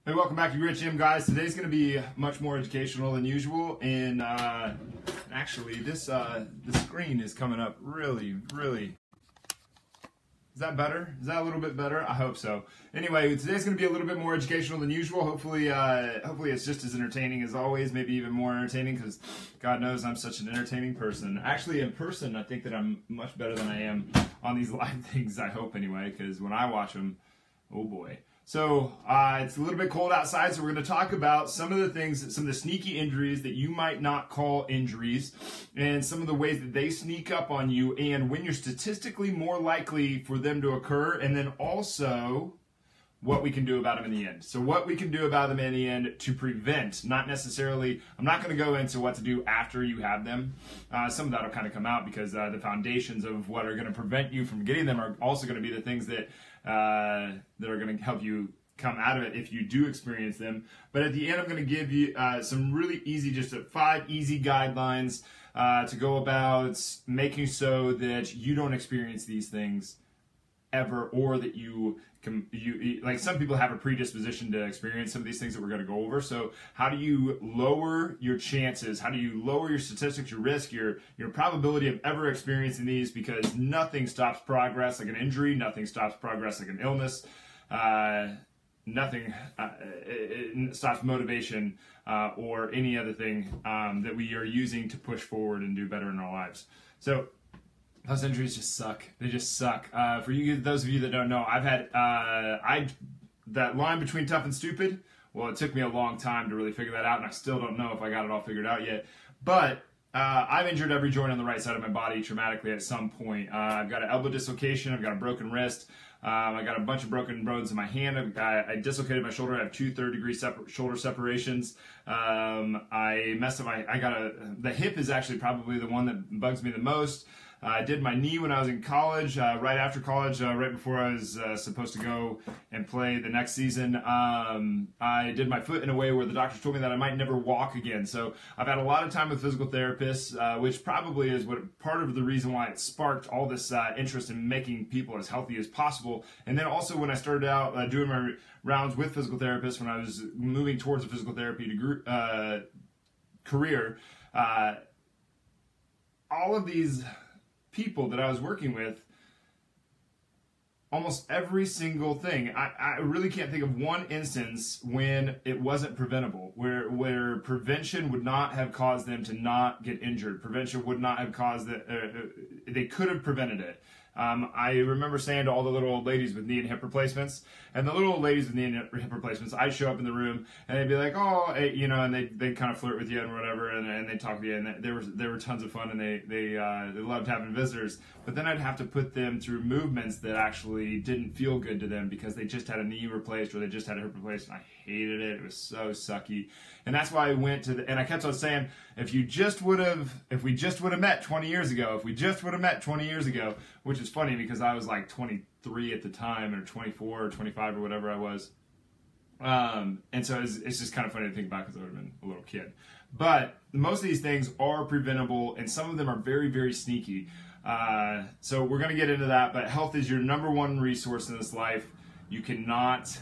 Hey, welcome back to Grit Gym, guys. Today's going to be much more educational than usual, and actually, the screen is coming up really. Is that better? Is that a little bit better? I hope so. Anyway, today's going to be a little bit more educational than usual. Hopefully it's just as entertaining as always, maybe even more entertaining, because God knows I'm such an entertaining person. Actually, in person, I think that I'm much better than I am on these live things, I hope anyway, because when I watch them, oh boy. So it's a little bit cold outside, so we're going to talk about some of the things, some of the sneaky injuries that you might not call injuries, and some of the ways that they sneak up on you, and when you're statistically more likely for them to occur, and then also what we can do about them in the end. So what we can do about them in the end to prevent, not necessarily, I'm not going to go into what to do after you have them. Some of that will kind of come out because the foundations of what are going to prevent you from getting them are also going to be the things that are going to help you come out of it if you do experience them. But at the end, I'm going to give you some really easy, just 5 easy guidelines to go about making so that you don't experience these things ever, or that you like, some people have a predisposition to experience some of these things that we're going to go over. So how do you lower your chances? How do you lower your statistics, your risk, your probability of ever experiencing these? Because nothing stops progress like an injury, nothing stops progress like an illness, nothing stops motivation or any other thing that we are using to push forward and do better in our lives. So those injuries just suck. They just suck. For you, those of you that don't know, I've had that line between tough and stupid. Well, it took me a long time to really figure that out, and I still don't know if I got it all figured out yet. But I've injured every joint on the right side of my body traumatically at some point. I've got an elbow dislocation. I've got a broken wrist. I got a bunch of broken bones in my hand. I dislocated my shoulder. I have 2 third-degree shoulder separations. I messed up the hip is actually probably the one that bugs me the most. I did my knee when I was in college, right after college, right before I was supposed to go and play the next season. I did my foot in a way where the doctors told me that I might never walk again. So I've had a lot of time with physical therapists, which probably is part of the reason why it sparked all this interest in making people as healthy as possible. And then also when I started out doing my rounds with physical therapists, when I was moving towards a physical therapy career, all of these people that I was working with, almost every single thing, I really can't think of one instance when it wasn't preventable, where prevention would not have caused them to not get injured. Prevention would not have caused they could have prevented it. I remember saying to all the little old ladies with knee and hip replacements, and the little old ladies with knee and hip replacements, I'd show up in the room and they'd be like, oh, you know, and they'd kind of flirt with you and whatever, and they'd talk to you, and they were tons of fun, and they loved having visitors. But then I'd have to put them through movements that actually didn't feel good to them because they just had a knee replaced or they just had a hip replaced, and I hated it. It was so sucky. And that's why I went to and I kept on saying, if we just would have met 20 years ago, which is funny because I was like 23 at the time, or 24 or 25 or whatever I was. And so it's just kind of funny to think about because I would have been a little kid. But most of these things are preventable, and some of them are very, very sneaky. So we're going to get into that, but health is your #1 resource in this life. You cannot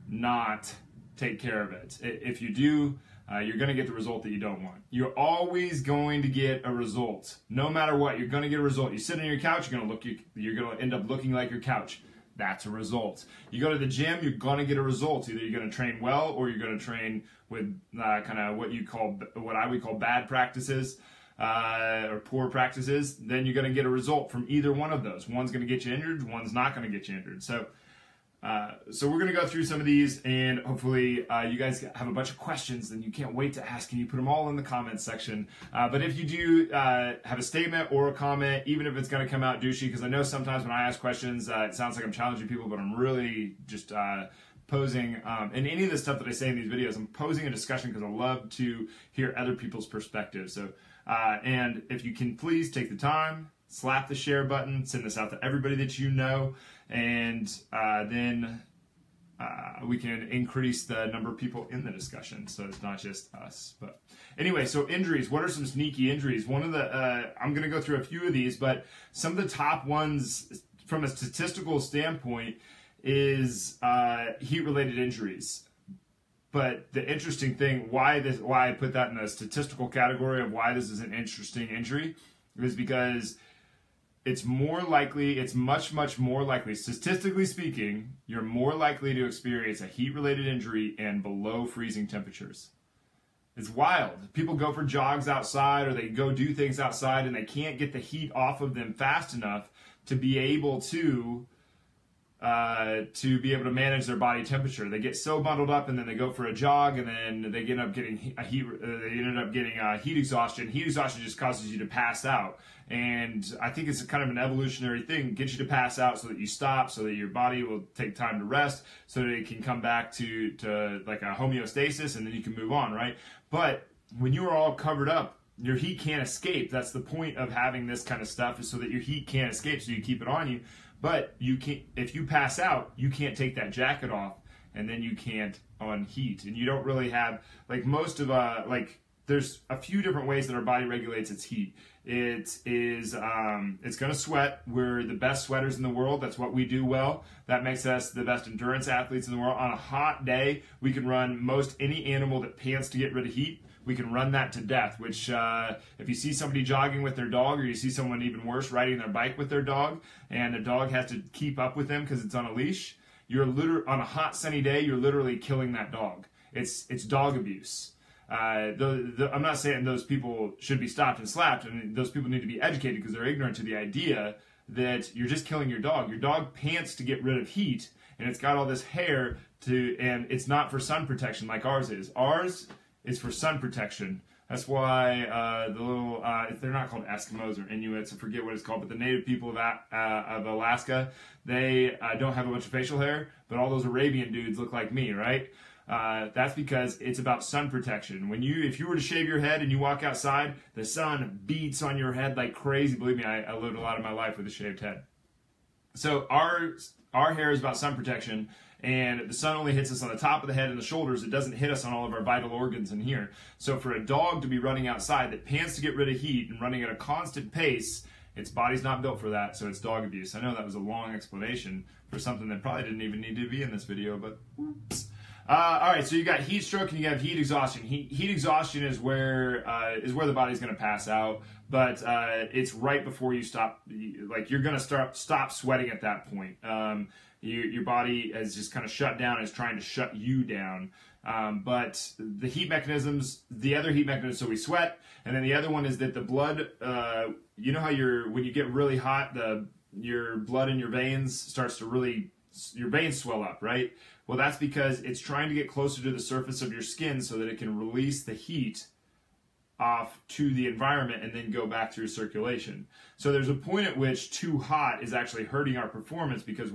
not take care of it. If you do, you're going to get the result that you don't want. You're always going to get a result. No matter what, you're going to get a result. You sit on your couch, you're going to end up looking like your couch. That's a result. You go to the gym, you're going to get a result. Either you're going to train well, or you're going to train with kind of what I would call bad practices or poor practices. Then you're going to get a result from either one of those. One's going to get you injured, one's not going to get you injured. So we're going to go through some of these, and hopefully you guys have a bunch of questions and you can't wait to ask, and you put them all in the comments section. But if you do have a statement or a comment, even if it's going to come out douchey, because I know sometimes when I ask questions, it sounds like I'm challenging people, but I'm really just posing, and any of the stuff that I say in these videos, I'm posing a discussion because I love to hear other people's perspectives. So, and if you can please take the time, slap the share button, send this out to everybody that you know, and then we can increase the number of people in the discussion, so it's not just us. But anyway, so injuries. What are some sneaky injuries? One of the I'm going to go through a few of these, but some of the top ones from a statistical standpoint is heat-related injuries. But the interesting thing, why I put that in a statistical category of why this is an interesting injury, is because it's much, much more likely, statistically speaking, you're more likely to experience a heat-related injury and below freezing temperatures. It's wild. People go for jogs outside or they go do things outside and they can't get the heat off of them fast enough to be able to manage their body temperature. They get so bundled up and then they go for a jog and then they end up getting heat exhaustion. Heat exhaustion just causes you to pass out. And I think it's kind of an evolutionary thing. Get you to pass out so that you stop, so that your body will take time to rest, so that it can come back to like a homeostasis, and then you can move on, right? But when you are all covered up, your heat can't escape. That's the point of having this kind of stuff, is so that your heat can't escape, so you keep it on you. But you can't, if you pass out, you can't take that jacket off, and then you can't unheat. And you don't really have, like most of, there's a few different ways that our body regulates its heat. It's going to sweat. We're the best sweaters in the world. That's what we do well. That makes us the best endurance athletes in the world. On a hot day, we can run most any animal that pants to get rid of heat. We can run that to death, which if you see somebody jogging with their dog, or you see someone even worse riding their bike with their dog, and the dog has to keep up with them because it's on a leash, on a hot sunny day, you're literally killing that dog. It's dog abuse. I'm not saying those people should be stopped and slapped, and those people need to be educated because they're ignorant to the idea that you're just killing your dog. Your dog pants to get rid of heat, and it's got all this hair and it's not for sun protection like ours is. Ours is for sun protection. That's why the little, they're not called Eskimos or Inuits, I forget what it's called, but the native people of Alaska, they don't have a bunch of facial hair, but all those Arabian dudes look like me, right? That's because it's about sun protection. If you were to shave your head and you walk outside, the sun beats on your head like crazy. Believe me, I lived a lot of my life with a shaved head. So our hair is about sun protection, and the sun only hits us on the top of the head and the shoulders. It doesn't hit us on all of our vital organs in here. So for a dog to be running outside that pants to get rid of heat and running at a constant pace, its body's not built for that, so it's dog abuse. I know that was a long explanation for something that probably didn't even need to be in this video, but whoops. All right, so you got heat stroke and you have heat exhaustion. Heat exhaustion is where the body's going to pass out, but it's right before you stop. Like you're going to stop sweating at that point. Your body has just kind of shut down, is trying to shut you down. But the heat mechanisms, the other heat mechanism, so we sweat, and then the other one is that the blood. You know how when you get really hot, your blood in your veins starts to your veins swell up, right? Well, that's because it's trying to get closer to the surface of your skin so that it can release the heat off to the environment and then go back through circulation. So there's a point at which too hot is actually hurting our performance because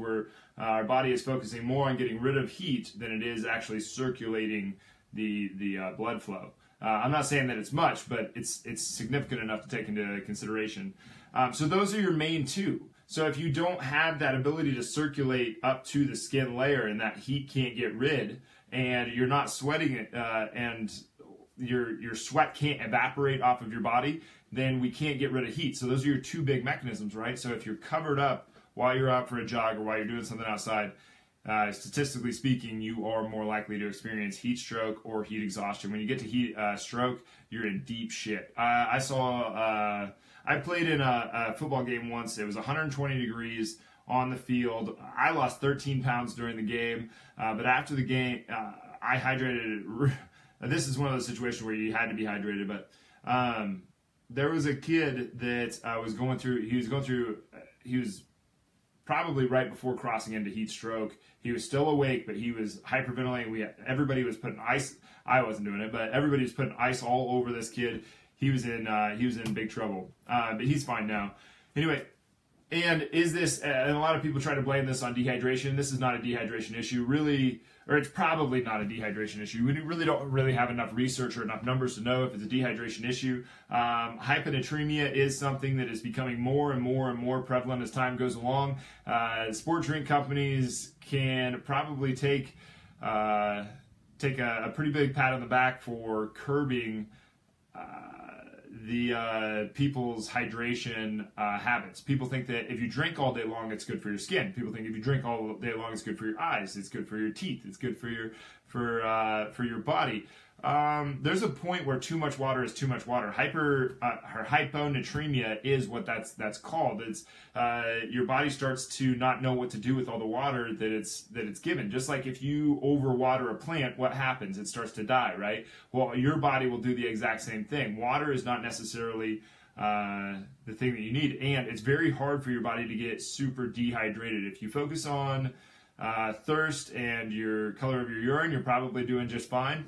our body is focusing more on getting rid of heat than it is actually circulating the blood flow. I'm not saying that it's much, but it's significant enough to take into consideration. So those are your main two. So if you don't have that ability to circulate up to the skin layer and that heat can't get rid, and you're not sweating it, and your sweat can't evaporate off of your body, then we can't get rid of heat. So those are your two big mechanisms, right? So if you're covered up while you're out for a jog or while you're doing something outside, statistically speaking, you are more likely to experience heat stroke or heat exhaustion. When you get to heat stroke, you're in deep shit. I played in a football game once. It was 120 degrees on the field. I lost 13 pounds during the game, but after the game, I hydrated. This is one of those situations where you had to be hydrated, but there was a kid that was going through. He was probably right before crossing into heat stroke. He was still awake, but he was hyperventilating. Everybody was putting ice. I wasn't doing it, but everybody was putting ice all over this kid. He was in big trouble, but he's fine now. Anyway, and a lot of people try to blame this on dehydration. This is not a dehydration issue, really, or it's probably not a dehydration issue. We really don't have enough research or enough numbers to know if it's a dehydration issue. Hyponatremia is something that is becoming more and more and more prevalent as time goes along. Sport drink companies can probably take a pretty big pat on the back for curbing people's hydration habits. People think that if you drink all day long, it's good for your skin. People think if you drink all day long, it's good for your eyes. It's good for your teeth. It's good for your body. There's a point where too much water is too much water. Hyponatremia is what that's called. It's your body starts to not know what to do with all the water that it's given. Just like if you overwater a plant, what happens? It starts to die, right? Well, your body will do the exact same thing. Water is not necessarily the thing that you need, and it's very hard for your body to get super dehydrated. If you focus on thirst and your color of your urine, you're probably doing just fine.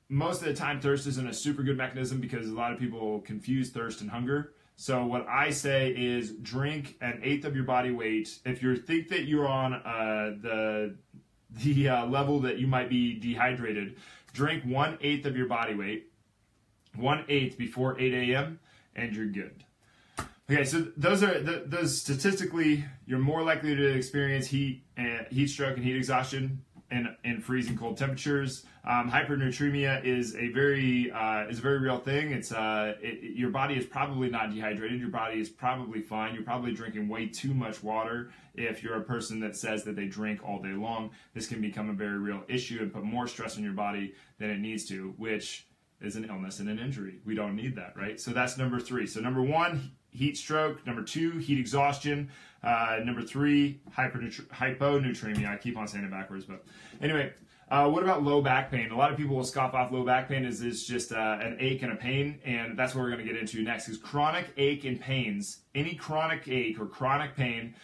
Most of the time, thirst isn't a super good mechanism because a lot of people confuse thirst and hunger. So what I say is drink 1/8 of your body weight. If you think that you're on the level that you might be dehydrated, drink 1/8 of your body weight, 1/8 before 8 a.m. and you're good. Okay, so those statistically, you're more likely to experience heat stroke and heat exhaustion in freezing cold temperatures. Hypernatremia is a very real thing. It's your body is probably not dehydrated. Your body is probably fine. You're probably drinking way too much water. If you're a person that says that they drink all day long, this can become a very real issue and put more stress on your body than it needs to, which is an illness and an injury. We don't need that, right? So that's number 3. So number 1, heat stroke. Number 2, heat exhaustion. Number 3, hyponatremia. I keep on saying it backwards, but anyway. What about low back pain? A lot of people will scoff off low back pain as it's just an ache and a pain, and that's what we're going to get into next. Is chronic ache and pains. Any chronic ache or chronic pain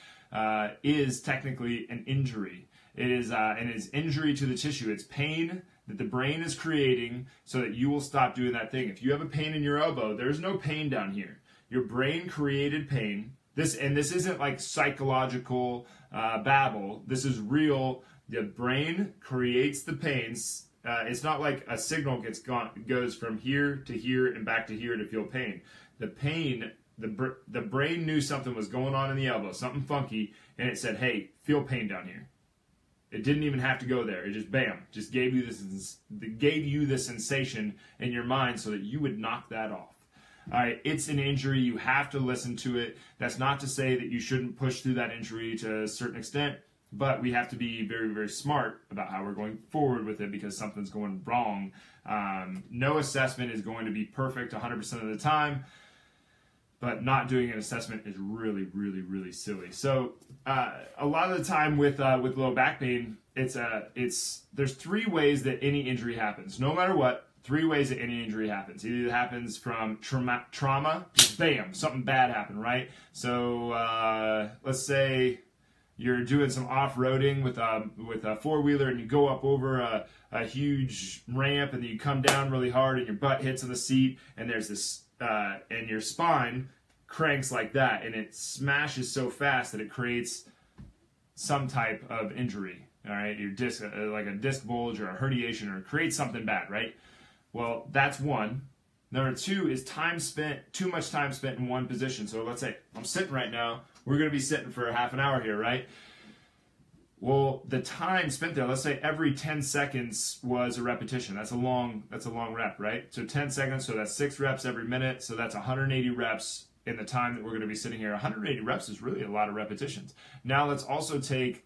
is technically an injury. It is injury to the tissue. It's pain that the brain is creating so that you will stop doing that thing. If you have a pain in your elbow, there's no pain down here. Your brain created pain. This isn't like psychological babble. This is real. The brain creates the pains. It's not like a signal goes from here to here and back to here to feel pain. The pain, the brain knew something was going on in the elbow, something funky, and it said, "Hey, feel pain down here." It didn't even have to go there. It just bam, just gave you the sensation in your mind so that you would knock that off. All right, it's an injury. You have to listen to it. That's not to say that you shouldn't push through that injury to a certain extent, but we have to be very, very smart about how we're going forward with it because something's going wrong. No assessment is going to be perfect 100% of the time, but not doing an assessment is really, really, really silly. So a lot of the time with low back pain, there's 3 ways that any injury happens. No matter what, 3 ways that any injury happens. Either it happens from trauma, bam, something bad happened, right? So let's say you're doing some off-roading with a four-wheeler and you go up over a huge ramp and then you come down really hard and your butt hits on the seat and there's this and your spine cranks like that and it smashes so fast that it creates some type of injury. All right, your disc, like a disc bulge or a herniation, or it creates something bad, right? Well, that's one. Number 2 is too much time spent in one position. So let's say I'm sitting right now. We're going to be sitting for a half an hour here, right? Well, the time spent there, let's say every 10 seconds was a repetition. That's a long rep, right? So 10 seconds, so that's 6 reps every minute. So that's 180 reps in the time that we're going to be sitting here. 180 reps is really a lot of repetitions. Now let's also take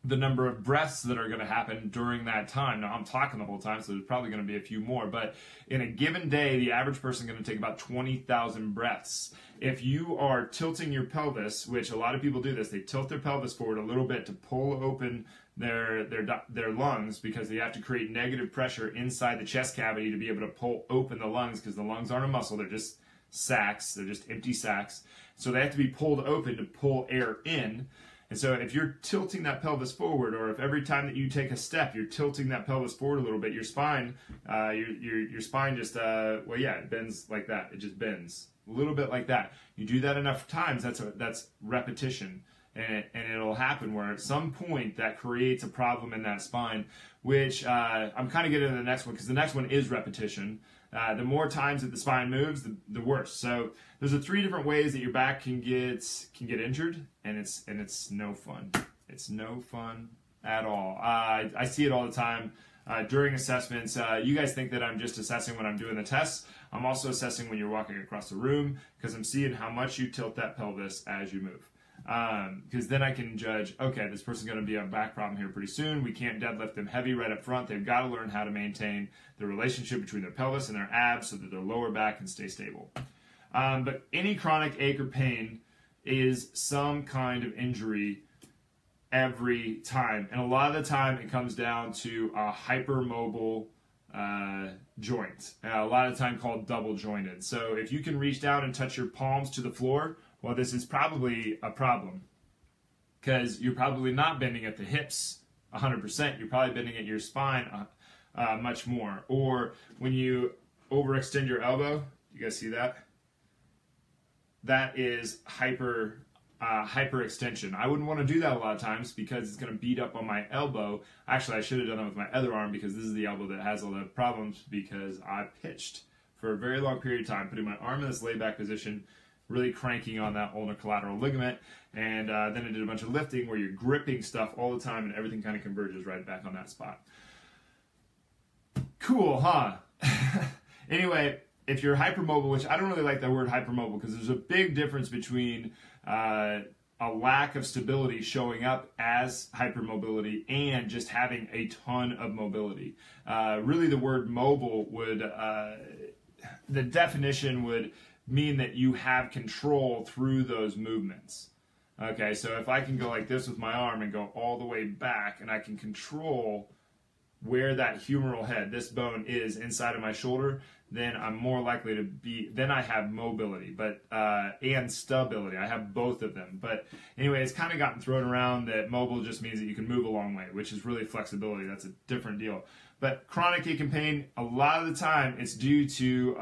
the number of breaths that are going to happen during that time. Now, I'm talking the whole time, so there's probably going to be a few more, but in a given day, the average person is going to take about 20,000 breaths. If you are tilting your pelvis, which a lot of people do this, they tilt their pelvis forward a little bit to pull open their lungs because they have to create negative pressure inside the chest cavity to be able to pull open the lungs because the lungs aren't a muscle, they're just sacs, they're just empty sacs. So they have to be pulled open to pull air in. And so if you're tilting that pelvis forward, or if every time that you take a step, you're tilting that pelvis forward a little bit, your spine, your spine just, it bends like that. It just bends a little bit like that. You do that enough times, that's repetition. And it'll happen where at some point that creates a problem in that spine, which I'm kind of getting to the next one because the next one is repetition. The more times that the spine moves, the worse. So there's 3 different ways that your back can get injured, and it's no fun. It's no fun at all. I see it all the time. during assessments. You guys think that I'm just assessing when I'm doing the tests. I'm also assessing when you're walking across the room, because I'm seeing how much you tilt that pelvis as you move. Because then I can judge, okay, this person's going to be a back problem here pretty soon. We can't deadlift them heavy right up front. They've got to learn how to maintain the relationship between their pelvis and their abs so that their lower back can stay stable. But any chronic ache or pain is some kind of injury every time. And a lot of the time it comes down to a hypermobile joint, a lot of the time called double jointed. So if you can reach down and touch your palms to the floor, well, this is probably a problem, because you're probably not bending at the hips 100%. You're probably bending at your spine much more. Or when you overextend your elbow, you guys see that? That is hyperextension. I wouldn't want to do that a lot of times because it's going to beat up on my elbow. Actually, I should have done that with my other arm, because this is the elbow that has all the problems, because I pitched for a very long period of time, putting my arm in this laid back position, really cranking on that ulnar collateral ligament, and then I did a bunch of lifting where you're gripping stuff all the time and everything kind of converges right back on that spot. Cool, huh? Anyway, if you're hypermobile, which I don't really like that word hypermobile, because there's a big difference between a lack of stability showing up as hypermobility and just having a ton of mobility. Really, the word mobile would, the definition would mean that you have control through those movements. Okay, so if I can go like this with my arm and go all the way back, and I can control where that humeral head, this bone, is inside of my shoulder, then I'm more likely to be, then I have mobility, but and stability. I have both of them. But anyway, it's kind of gotten thrown around that mobile just means that you can move a long way, which is really flexibility. That's a different deal. But chronic ache and pain, a lot of the time, it's due to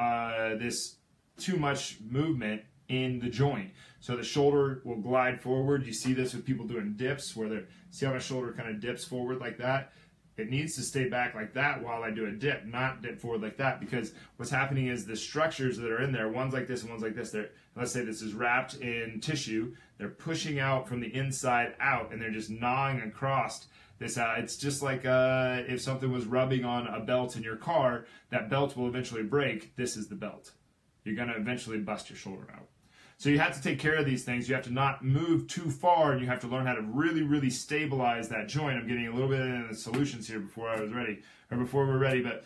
this too much movement in the joint. So the shoulder will glide forward. You see this with people doing dips, where they're, see how my shoulder kind of dips forward like that? It needs to stay back like that while I do a dip, not dip forward like that, because what's happening is the structures that are in there, one's like this and one's like this, let's say this is wrapped in tissue, they're pushing out from the inside out, and they're just gnawing across this. It's just like if something was rubbing on a belt in your car, that belt will eventually break. This is the belt. You're going to eventually bust your shoulder out. So you have to take care of these things. You have to not move too far, and you have to learn how to really, really stabilize that joint. I'm getting a little bit into the solutions here before I was ready, or before we're ready. But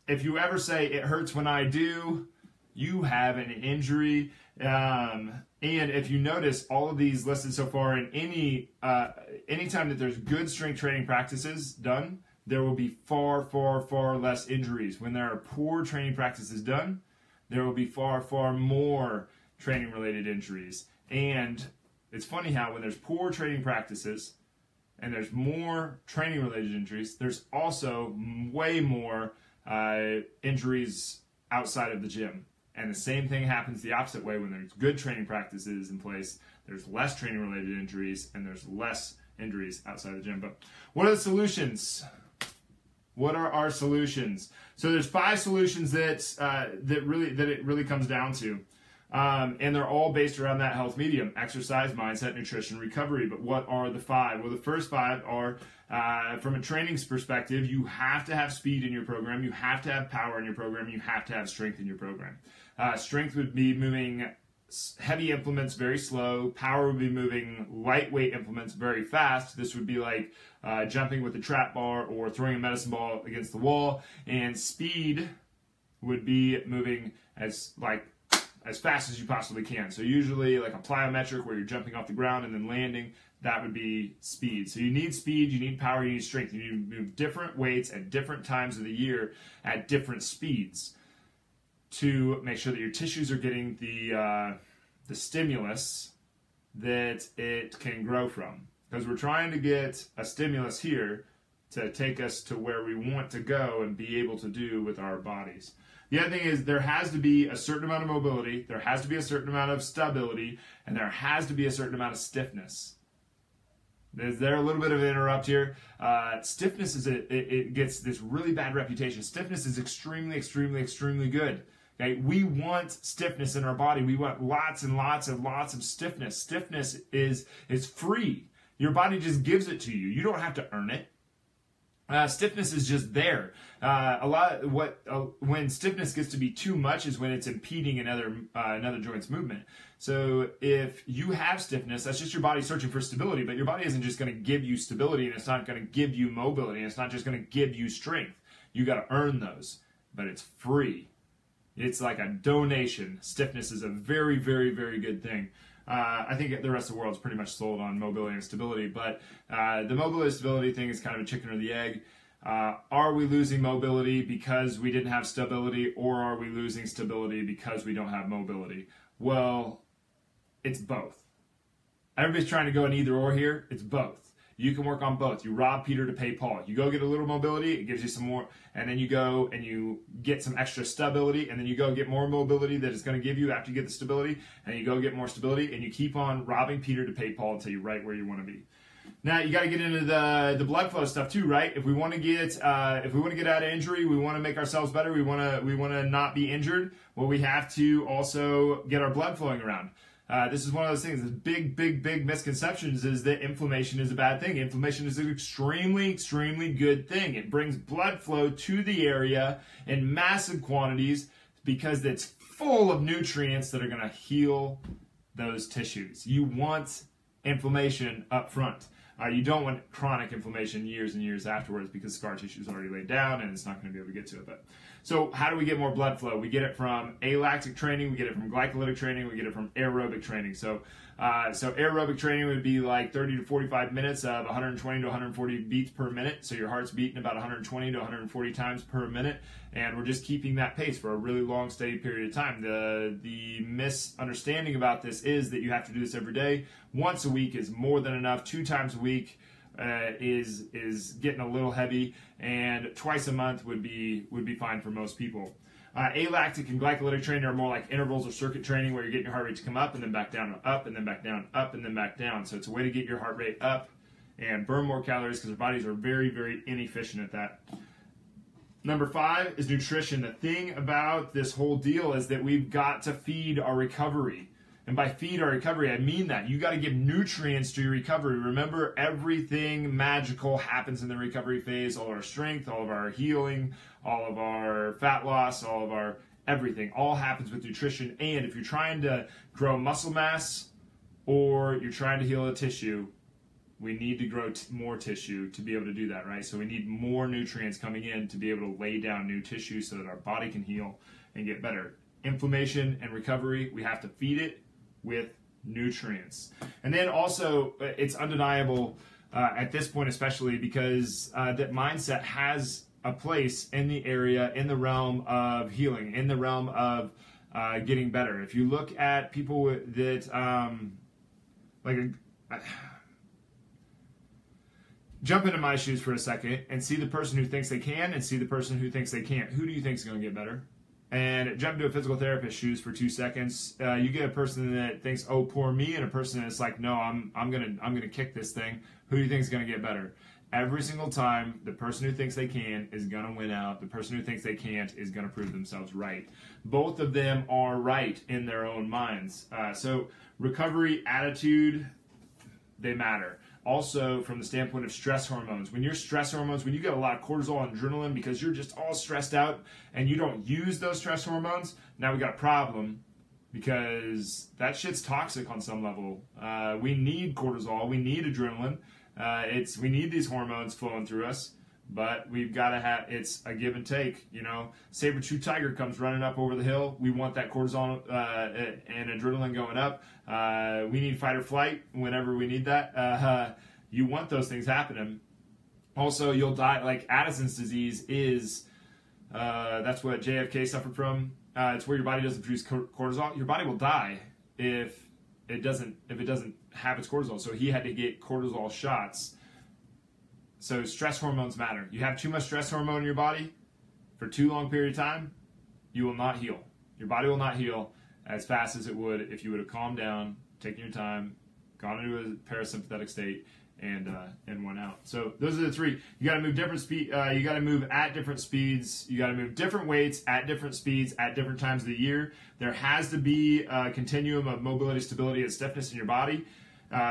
if you ever say it hurts when I do, you have an injury. And if you notice all of these listed so far, in anytime that there's good strength training practices done, there will be far, far, far less injuries. When there are poor training practices done, there will be far, far more training-related injuries. And it's funny how when there's poor training practices and there's more training-related injuries, there's also way more injuries outside of the gym. And the same thing happens the opposite way. When there's good training practices in place, there's less training-related injuries and there's less injuries outside the gym. But what are the solutions? What are our solutions? So there's 5 solutions that it really comes down to, and they're all based around that health medium: exercise, mindset, nutrition, recovery. But what are the 5? Well, the first 5 are, from a training's perspective, you have to have speed in your program, you have to have power in your program, you have to have strength in your program. Strength would be moving heavy implements very slow. Power would be moving lightweight implements very fast. This would be like jumping with a trap bar or throwing a medicine ball against the wall. And speed would be moving as fast as you possibly can. So usually like a plyometric, where you're jumping off the ground and then landing, that would be speed. So you need speed, you need power, you need strength. You need to move different weights at different times of the year at different speeds to make sure that your tissues are getting the stimulus that it can grow from. Because we're trying to get a stimulus here to take us to where we want to go and be able to do with our bodies. The other thing is there has to be a certain amount of mobility, there has to be a certain amount of stability, and there has to be a certain amount of stiffness. Is there a little bit of an interrupt here? Stiffness it gets this really bad reputation. Stiffness is extremely, extremely, extremely good. Okay? We want stiffness in our body. We want lots and lots and lots of stiffness. Stiffness is free. Your body just gives it to you. You don't have to earn it. Stiffness is just there. When stiffness gets to be too much is when it's impeding another joint's movement. So if you have stiffness, that's just your body searching for stability, but your body isn't just going to give you stability, and it's not going to give you mobility, and it's not just going to give you strength. You got to earn those, but it's free. It's like a donation. Stiffness is a very, very, very good thing. I think the rest of the world is pretty much sold on mobility and stability, but the mobility and stability thing is kind of a chicken or the egg. Are we losing mobility because we didn't have stability, or are we losing stability because we don't have mobility? Well, it's both. Everybody's trying to go in either or here. It's both. You can work on both. You rob Peter to pay Paul. You go get a little mobility, it gives you some more, and then you go and you get some extra stability, and then you go get more mobility that it's going to give you after you get the stability, and you go get more stability, and you keep on robbing Peter to pay Paul until you're right where you want to be. Now you got to get into the blood flow stuff too, right? If we want to get out of injury, we want to make ourselves better. We want to not be injured. Well, we have to also get our blood flowing around. This is one of those things. The big misconceptions is that inflammation is a bad thing. Inflammation is an extremely good thing. It brings blood flow to the area in massive quantities because it's full of nutrients that are going to heal those tissues. You want inflammation up front. You don't want chronic inflammation years and years afterwards because scar tissue is already laid down and it's not going to be able to get to it. But so how do we get more blood flow? We get it from alactic training, we get it from glycolytic training, we get it from aerobic training. So aerobic training would be like 30 to 45 minutes of 120 to 140 beats per minute. So your heart's beating about 120 to 140 times per minute, and we're just keeping that pace for a really long, steady period of time. The misunderstanding about this is that you have to do this every day. Once a week is more than enough. 2 times a week is getting a little heavy, and twice a month would be fine for most people. Alactic and glycolytic training are more like intervals or circuit training where you're getting your heart rate to come up and then back down, up and then back down, up and then back down. So it's a way to get your heart rate up and burn more calories because our bodies are very, very inefficient at that. Number 5 is nutrition. The thing about this whole deal is that we've got to feed our recovery. And by feed our recovery, I mean that. You got to give nutrients to your recovery. Remember, everything magical happens in the recovery phase. All of our strength, all of our healing, all of our fat loss, all of our everything. All happens with nutrition. And if you're trying to grow muscle mass or you're trying to heal a tissue, we need to grow more tissue to be able to do that, right? So we need more nutrients coming in to be able to lay down new tissue so that our body can heal and get better. Inflammation and recovery, we have to feed it with nutrients. And then also, it's undeniable at this point especially because that mindset has a place in the area, in the realm of healing, in the realm of getting better. If you look at people that jump into my shoes for a second and see the person who thinks they can and see the person who thinks they can't. Who do you think is going to get better? And jump into a physical therapist's shoes for 2 seconds. You get a person that thinks, "Oh, poor me," and a person that's like, "No, I'm gonna kick this thing." Who do you think is gonna get better? Every single time, the person who thinks they can is gonna win out. The person who thinks they can't is gonna prove themselves right. Both of them are right in their own minds. So recovery, attitude, they matter. Also, from the standpoint of stress hormones, when your stress hormones, when you get a lot of cortisol and adrenaline because you're just all stressed out and you don't use those stress hormones, now we got a problem because that shit's toxic on some level. We need cortisol, we need adrenaline, we need these hormones flowing through us, but we've got to have, it's a give and take, you know. Saber-tooth tiger comes running up over the hill, we want that cortisol and adrenaline going up. We need fight or flight whenever we need that. You want those things happening. Also, you'll die. Like Addison's disease is, that's what JFK suffered from. It's where your body doesn't produce cortisol. Your body will die if it doesn't have its cortisol. So he had to get cortisol shots. So stress hormones matter. You have too much stress hormone in your body for too long period of time, you will not heal. Your body will not heal as fast as it would if you would have calmed down, taken your time, gone into a parasympathetic state, and went out. So those are the 3. You got to move different speed. You got to move at different speeds. You got to move different weights at different speeds at different times of the year. There has to be a continuum of mobility, stability, and stiffness in your body.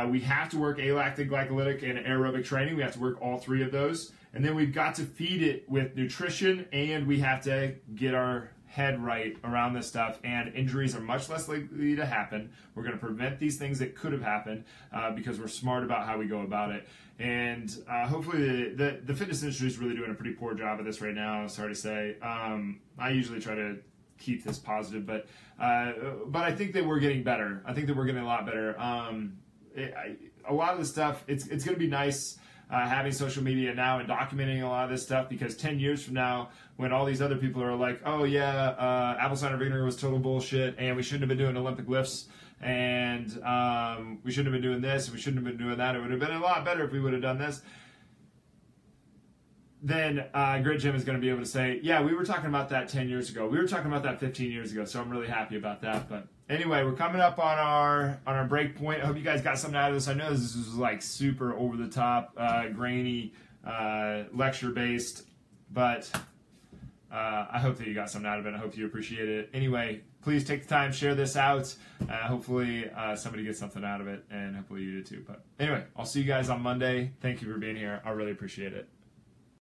We have to work alactic, glycolytic, and aerobic training. We have to work all 3 of those. And then we've got to feed it with nutrition, and we have to get our head right around this stuff, and injuries are much less likely to happen. We're going to prevent these things that could have happened because we're smart about how we go about it. And hopefully the fitness industry is really doing a pretty poor job of this right now. Sorry to say. I usually try to keep this positive, but I think that we're getting better. I think that we're getting a lot better. A lot of the stuff, it's going to be nice having social media now and documenting a lot of this stuff, because 10 years from now, when all these other people are like, oh yeah, apple cider vinegar was total bullshit, and we shouldn't have been doing Olympic lifts, and we shouldn't have been doing this, and we shouldn't have been doing that, it would have been a lot better if we would have done this, then Grit Gym is going to be able to say, yeah, we were talking about that 10 years ago. We were talking about that 15 years ago, so I'm really happy about that. But anyway, we're coming up on our break point. I hope you guys got something out of this. I know this was like super over-the-top, grainy, lecture-based, but I hope that you got something out of it. I hope you appreciate it. Anyway, please take the time, share this out. Hopefully somebody gets something out of it, and hopefully you do too. But anyway, I'll see you guys on Monday. Thank you for being here. I really appreciate it.